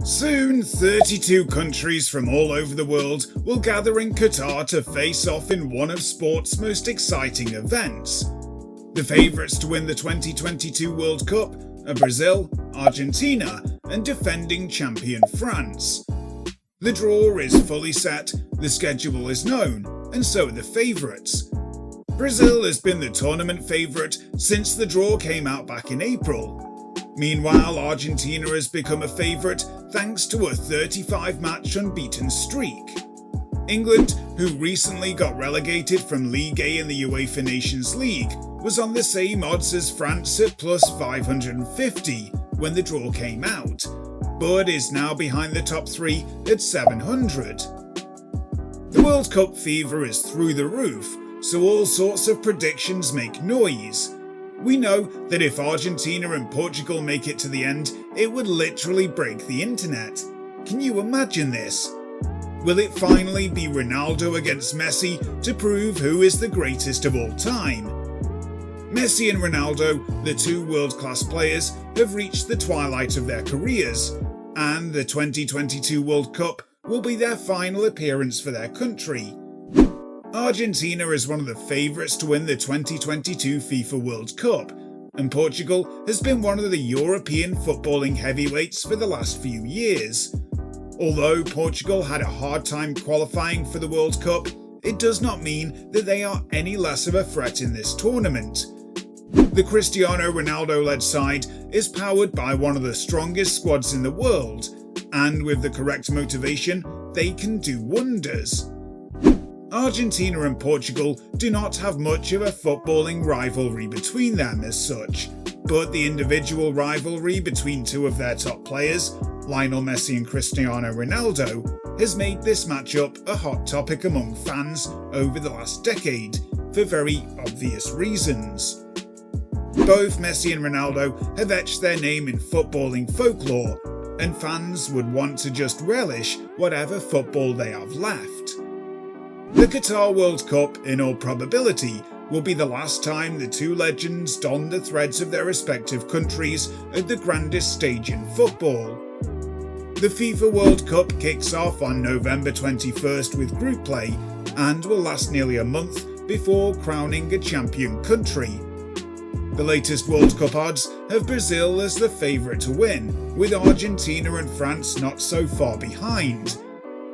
Soon, 32 countries from all over the world will gather in Qatar to face off in one of sport's most exciting events. The favourites to win the 2022 World Cup are Brazil, Argentina, and defending champion France. The draw is fully set, the schedule is known, and so are the favourites. Brazil has been the tournament favourite since the draw came out back in April. Meanwhile, Argentina has become a favourite thanks to a 35-match unbeaten streak. England, who recently got relegated from League A in the UEFA Nations League, was on the same odds as France at plus 550 when the draw came out, but is now behind the top three at 700. The World Cup fever is through the roof, so all sorts of predictions make noise. We know that if Argentina and Portugal make it to the end, it would literally break the internet. Can you imagine this? Will it finally be Ronaldo against Messi to prove who is the greatest of all time? Messi and Ronaldo, the two world-class players, have reached the twilight of their careers, and the 2022 World Cup will be their final appearance for their country. Argentina is one of the favourites to win the 2022 FIFA World Cup, and Portugal has been one of the European footballing heavyweights for the last few years. Although Portugal had a hard time qualifying for the World Cup, it does not mean that they are any less of a threat in this tournament. The Cristiano Ronaldo-led side is powered by one of the strongest squads in the world, and with the correct motivation, they can do wonders. Argentina and Portugal do not have much of a footballing rivalry between them as such, but the individual rivalry between two of their top players, Lionel Messi and Cristiano Ronaldo, has made this matchup a hot topic among fans over the last decade, for very obvious reasons. Both Messi and Ronaldo have etched their name in footballing folklore, and fans would want to just relish whatever football they have left. The Qatar World Cup, in all probability, will be the last time the two legends don the threads of their respective countries at the grandest stage in football. The FIFA World Cup kicks off on November 21st with group play and will last nearly a month before crowning a champion country. The latest World Cup odds have Brazil as the favourite to win, with Argentina and France not so far behind.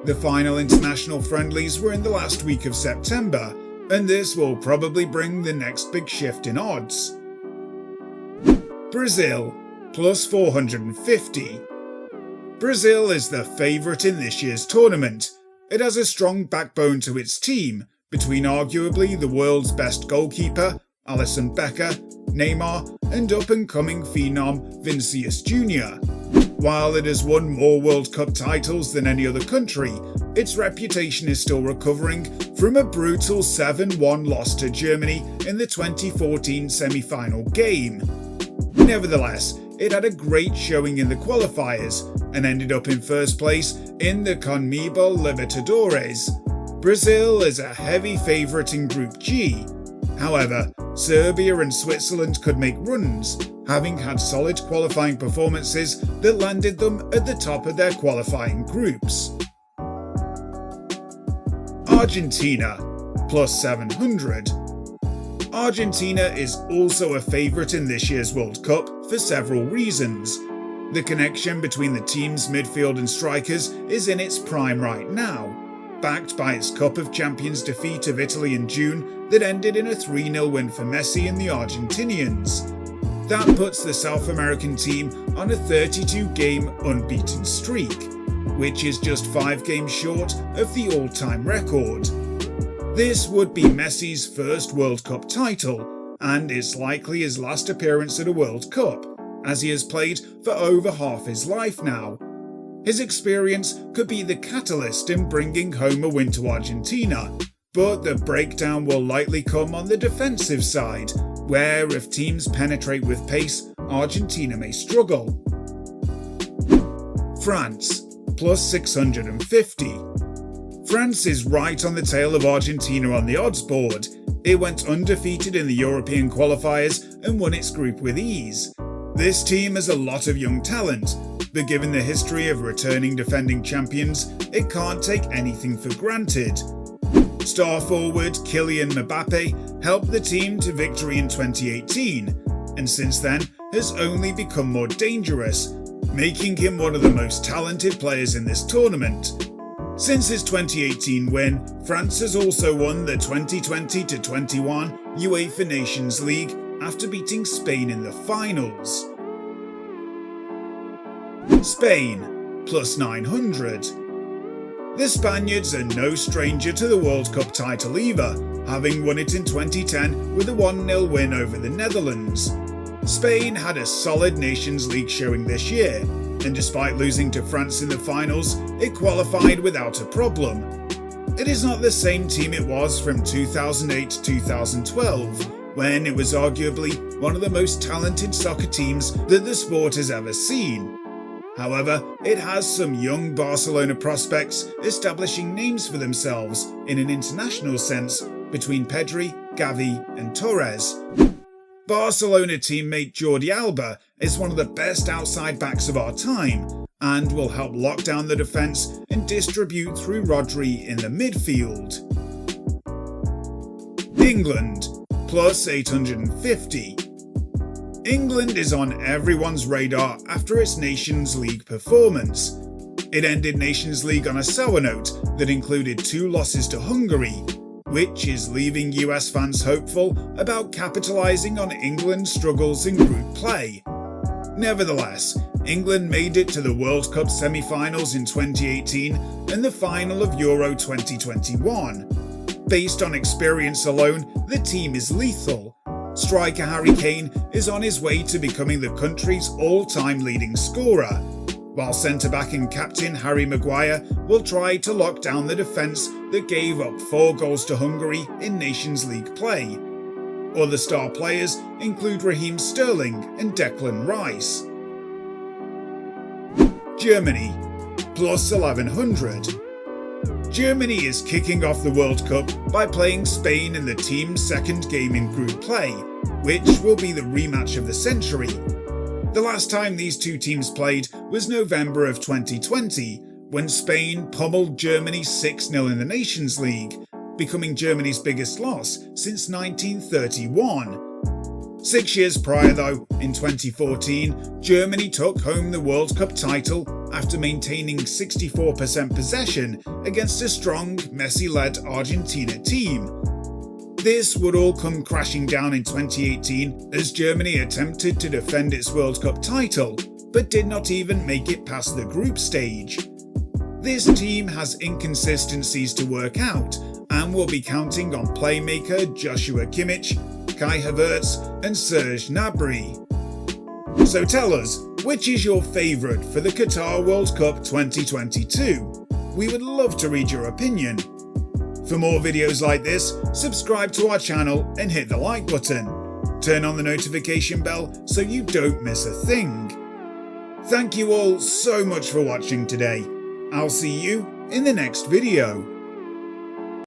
The final international friendlies were in the last week of September, and this will probably bring the next big shift in odds. Brazil, plus 450. Brazil is the favourite in this year's tournament. It has a strong backbone to its team, between arguably the world's best goalkeeper, Alisson Becker, Neymar, and up-and-coming phenom Vinicius Jr. While it has won more World Cup titles than any other country, its reputation is still recovering from a brutal 7-1 loss to Germany in the 2014 semi-final game. Nevertheless, it had a great showing in the qualifiers and ended up in first place in the CONMEBOL Libertadores. Brazil is a heavy favourite in Group G. However, Serbia and Switzerland could make runs, having had solid qualifying performances that landed them at the top of their qualifying groups. Argentina, plus 700. Argentina is also a favourite in this year's World Cup for several reasons. The connection between the team's midfield and strikers is in its prime right now, backed by its Cup of Champions defeat of Italy in June that ended in a 3-0 win for Messi and the Argentinians. That puts the South American team on a 32-game unbeaten streak, which is just 5 games short of the all-time record. This would be Messi's first World Cup title, and is likely his last appearance at a World Cup, as he has played for over half his life now. His experience could be the catalyst in bringing home a win to Argentina, but the breakdown will likely come on the defensive side, where if teams penetrate with pace, Argentina may struggle. France, plus 650. France is right on the tail of Argentina on the odds board. It went undefeated in the European qualifiers and won its group with ease. This team has a lot of young talent, but given the history of returning defending champions, it can't take anything for granted. Star forward Kylian Mbappe helped the team to victory in 2018, and since then has only become more dangerous, making him one of the most talented players in this tournament. Since his 2018 win, France has also won the 2020-21 UEFA Nations League after beating Spain in the finals. Spain, plus 900. The Spaniards are no stranger to the World Cup title either, having won it in 2010 with a 1-0 win over the Netherlands. Spain had a solid Nations League showing this year, and despite losing to France in the finals, it qualified without a problem. It is not the same team it was from 2008-2012, when it was arguably one of the most talented soccer teams that the sport has ever seen. However, it has some young Barcelona prospects establishing names for themselves in an international sense between Pedri, Gavi and Torres. Barcelona teammate Jordi Alba is one of the best outside backs of our time and will help lock down the defence and distribute through Rodri in the midfield. England, plus 850. England is on everyone's radar after its Nations League performance. It ended Nations League on a sour note that included 2 losses to Hungary, which is leaving US fans hopeful about capitalising on England's struggles in group play. Nevertheless, England made it to the World Cup semi-finals in 2018 and the final of Euro 2021. Based on experience alone, the team is lethal. Striker Harry Kane is on his way to becoming the country's all-time leading scorer, while centre-back and captain Harry Maguire will try to lock down the defence that gave up 4 goals to Hungary in Nations League play. Other star players include Raheem Sterling and Declan Rice. Germany, plus 1100. Germany is kicking off the World Cup by playing Spain in the team's second game in group play, which will be the rematch of the century. The last time these two teams played was November of 2020, when Spain pummeled Germany 6-0 in the Nations League, becoming Germany's biggest loss since 1931. 6 years prior though, in 2014, Germany took home the World Cup title after maintaining 64% possession against a strong Messi-led Argentina team. This would all come crashing down in 2018 as Germany attempted to defend its World Cup title, but did not even make it past the group stage. This team has inconsistencies to work out and will be counting on playmaker Joshua Kimmich, Kai Havertz and Serge Gnabry. So tell us, which is your favourite for the Qatar World Cup 2022? We would love to read your opinion. For more videos like this, subscribe to our channel and hit the like button. Turn on the notification bell so you don't miss a thing. Thank you all so much for watching today. I'll see you in the next video.